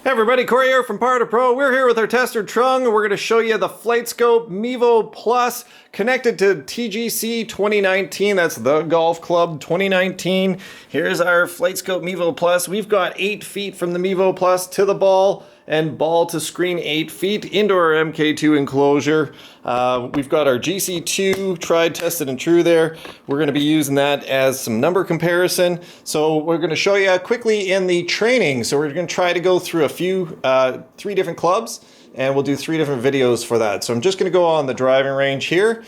Hey everybody, Corey here from Power to Pro. We're here with our tester Trung, and we're going to show you the FlightScope Mevo Plus connected to TGC 2019. That's the Golf Club 2019. Here's our FlightScope Mevo Plus. We've got 8 feet from the Mevo Plus to the ball and ball to screen 8 feet into our MK2 enclosure. We've got our GC2 tried, tested, and true there. We're going to be using that as some number comparison. So we're going to show you quickly in the training. So we're going to try to go through a few, 3 different clubs, and we'll do 3 different videos for that. So I'm just going to go on the driving range here.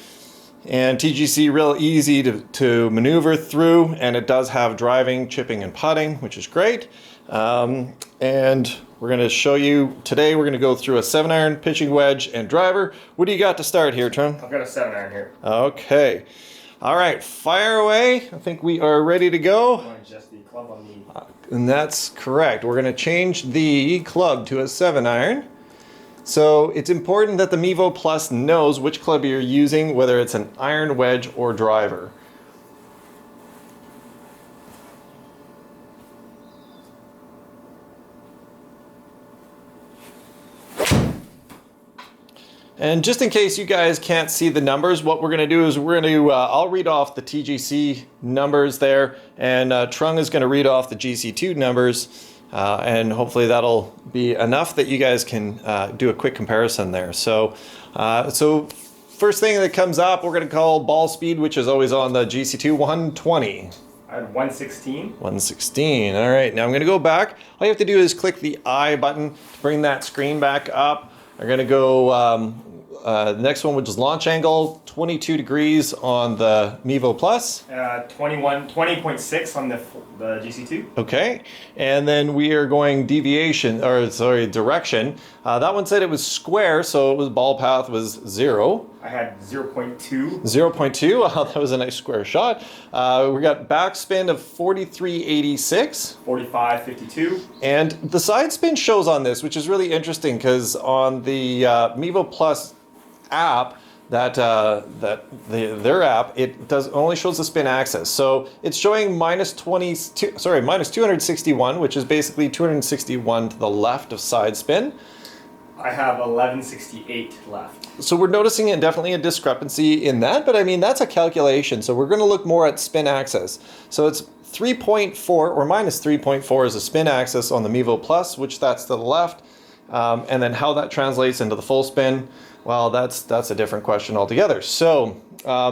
And TGC real easy to maneuver through, and it does have driving, chipping, and putting, which is great. And we're going to show you today, we're going to go through a 7-iron, pitching wedge, and driver. What do you got to start here, Trung? I've got a 7-iron here. Okay. All right, fire away. I think we are ready to go. I'm going to adjust the club on the... And that's correct. We're going to change the club to a 7-iron. So it's important that the Mevo Plus knows which club you're using, whether it's an iron, wedge, or driver. And just in case you guys can't see the numbers, what we're going to do is we're going to, I'll read off the TGC numbers there, and Trung is going to read off the GC2 numbers, and hopefully that'll be enough that you guys can do a quick comparison there. So, first thing that comes up, we're going to call ball speed, which is always on the GC2, 120. I had 116. 116. All right, now I'm going to go back. All you have to do is click the I button to bring that screen back up. I'm going to go the next one, which is launch angle, 22 degrees on the Mevo Plus. 20.6 on the GC2. Okay, and then we are going deviation, or sorry, direction. That one said it was square, so it was ball path was 0. I had 0.2. 0.2, wow, that was a nice square shot. We got backspin of 43.86. 45.52. And the side spin shows on this, which is really interesting because on the Mevo Plus app, their app, it only shows the spin axis. So it's showing minus 261, which is basically 261 to the left of side spin. I have 1168 left. So we're noticing definitely a discrepancy in that, but I mean, that's a calculation. So we're going to look more at spin axis. So it's 3.4 or minus 3.4 is a spin axis on the Mevo Plus, which that's to the left. And then how that translates into the full spin, well, that's a different question altogether. So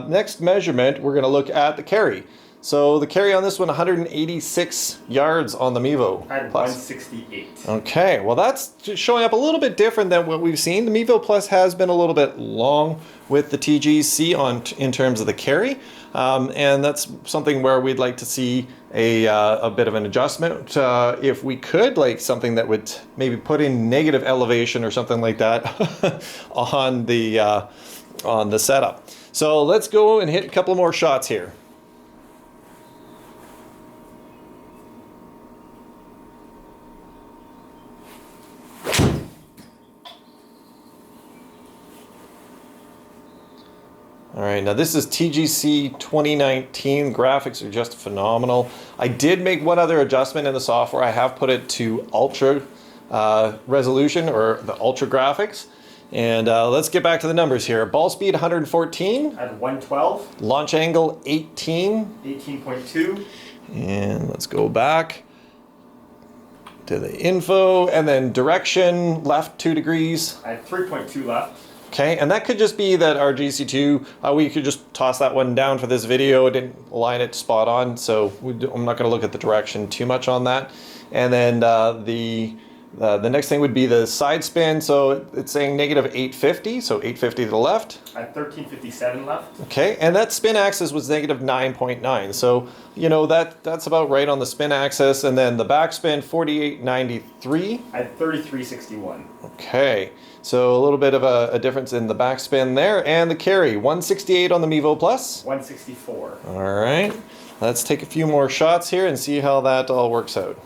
next measurement, we're going to look at the carry. So the carry on this one, 186 yards on the Mevo I had Plus. 168. Okay, well that's showing up a little bit different than what we've seen. The Mevo Plus has been a little bit long with the TGC in terms of the carry. And that's something where we'd like to see a bit of an adjustment if we could, like something that would maybe put in negative elevation or something like that on the setup. So let's go and hit a couple more shots here. All right, now this is TGC 2019. Graphics are just phenomenal. I did make one other adjustment in the software. I have put it to ultra resolution, or the ultra graphics. And let's get back to the numbers here. Ball speed 114. I had 112. Launch angle 18. 18.2. And let's go back to the info, and then direction left 2 degrees. I had 3.2 left. Okay, and that could just be that our GC2, we could just toss that one down for this video. It didn't align it spot on, so I'm not going to look at the direction too much on that. And then the next thing would be the side spin. So it's saying negative 850, so 850 to the left. I had 1357 left. Okay, and that spin axis was negative 9.9. So, you know, that's about right on the spin axis. And then the backspin, 4893. I had 3361. Okay, so a little bit of a difference in the backspin there. And the carry, 168 on the Mevo Plus. 164. All right, let's take a few more shots here and see how that all works out.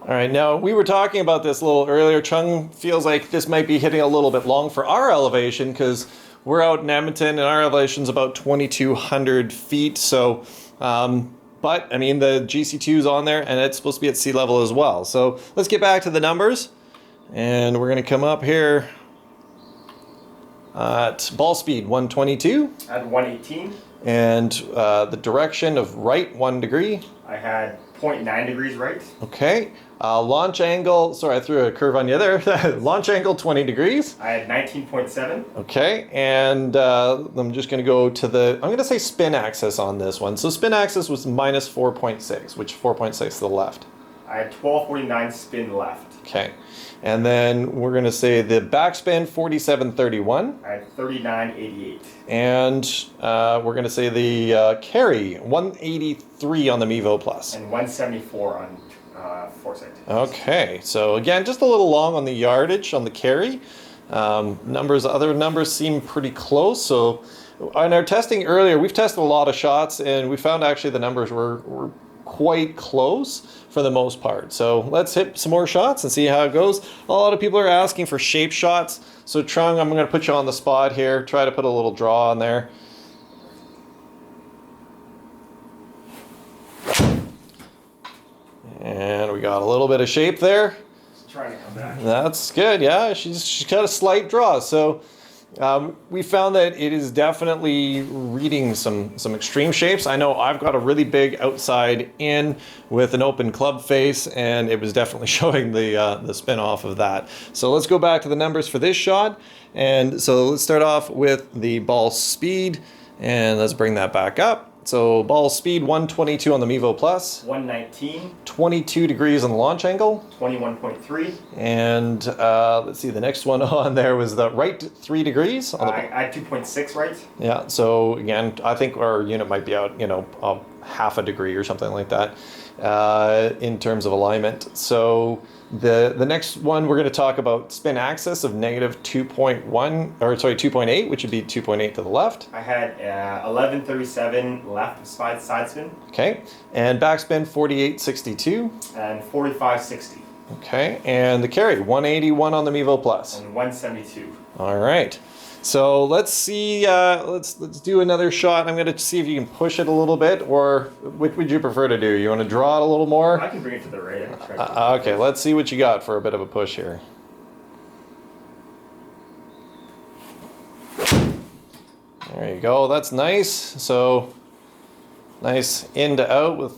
All right, now we were talking about this a little earlier. Chung feels like this might be hitting a little bit long for our elevation because we're out in Edmonton and our elevation's about 2,200 feet. So, but I mean, the GC2 is on there and it's supposed to be at sea level as well. So let's get back to the numbers, and we're going to come up here at ball speed 122. At 118. And the direction of right 1 degree. I had 0.9 degrees right. Okay. Launch angle, sorry, I threw a curve on you there. Launch angle 20 degrees. I had 19.7. Okay, and I'm just going to go to the, I'm going to say spin axis on this one. So spin axis was minus 4.6, which 4.6 to the left. I had 1249 spin left. Okay, and then we're going to say the backspin 4731. I had 3988. And we're going to say the carry 183 on the Mevo Plus. And 174 on Foresight. Okay, so again, just a little long on the yardage on the carry. Other numbers seem pretty close. So in our testing earlier, we've tested a lot of shots and we found actually the numbers were quite close for the most part. So let's hit some more shots and see how it goes. A lot of people are asking for shape shots. So Trung, I'm going to put you on the spot here. Try to put a little draw on there. And we got a little bit of shape there. Just trying to come back. That's good. Yeah, she's got a slight draw. So we found that it is definitely reading some extreme shapes. I know I've got a really big outside in with an open club face, and it was definitely showing the spin off of that. So let's go back to the numbers for this shot. And so let's start off with the ball speed, and let's bring that back up. So ball speed 122 on the Mevo Plus. 119. 22 degrees on the launch angle. 21.3. And let's see, the next one on there was the right 3 degrees. On the I had 2.6 right. Yeah, so again, I think our unit might be out, half a degree or something like that in terms of alignment. So the next one we're going to talk about spin axis of negative 2.8, which would be 2.8 to the left. I had 1137 left side spin. Okay, and backspin 4862. And 4560. Okay, and the carry 181 on the Mevo Plus. And 172. All right. So let's see, let's do another shot. I'm going to see if you can push it a little bit, or what would you prefer to do? You want to draw it a little more? I can bring it to the right. Okay, let's see what you got for a bit of a push here. There you go, that's nice. So nice in to out with,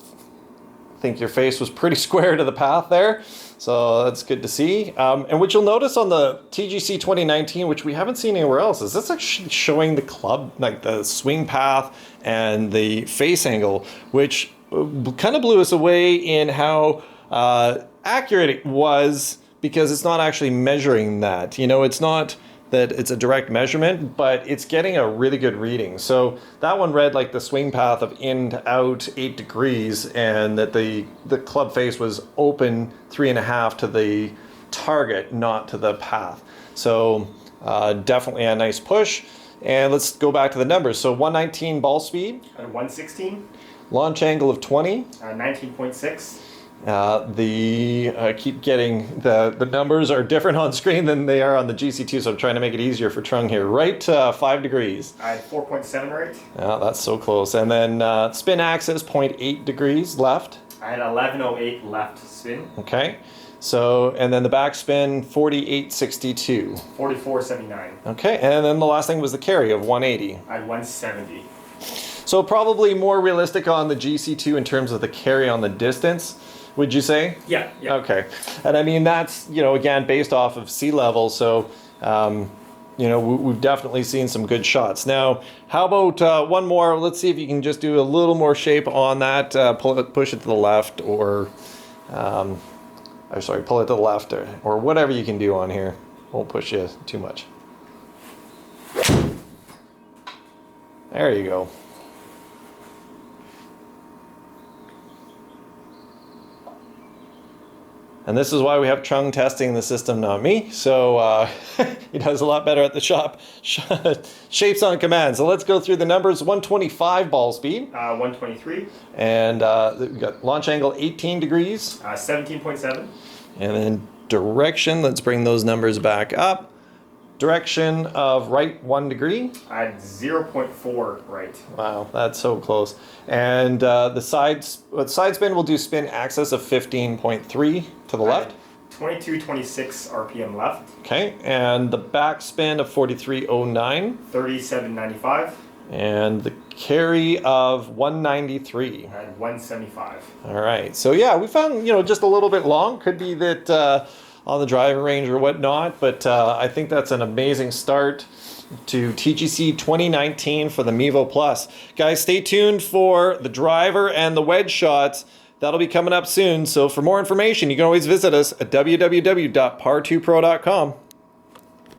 I think your face was pretty square to the path there. So that's good to see. And what you'll notice on the TGC 2019, which we haven't seen anywhere else, is this actually showing the club, like the swing path and the face angle, which kind of blew us away in how accurate it was, because it's not actually measuring that. It's not that it's a direct measurement, but it's getting a really good reading. So that one read like the swing path of in to out 8 degrees, and that the club face was open 3.5 to the target, not to the path. So definitely a nice push. And let's go back to the numbers. So 119 ball speed. 116. Launch angle of 20. 19.6. Keep getting the numbers are different on screen than they are on the GC2, so I'm trying to make it easier for Trung here. Right 5 degrees. I had 4.7 right. Yeah, that's so close. And then spin axis 0.8 degrees left. I had 1108 left spin. Okay. So, and then the backspin 4862. 4479. Okay, and then the last thing was the carry of 180. I had 170. So probably more realistic on the GC2 in terms of the carry on the distance, would you say? Yeah. Okay. And I mean, that's, again, based off of sea level. So, we've definitely seen some good shots. Now, how about one more? Let's see if you can just do a little more shape on that. Push it to the left, or, pull it to the left, or whatever you can do on here. Won't push you too much. There you go. And this is why we have Chung testing the system, not me. So he does a lot better at the shop. Shapes on command. So let's go through the numbers. 125 ball speed. 123. And we've got launch angle 18 degrees. 17.7. And then direction, let's bring those numbers back up. Direction of right 1 degree. 0.4 right. Wow, that's so close. And the side spin will do spin axis of 15.3 to the left. 2226 RPM left. Okay, and the back spin of 4309. 3795. And the carry of 193. And 175. All right, so yeah, we found, just a little bit long. Could be that on the driving range or whatnot, but I think that's an amazing start to TGC 2019 for the Mevo Plus. Guys, stay tuned for the driver and the wedge shots. That'll be coming up soon. So for more information, you can always visit us at www.par2pro.com.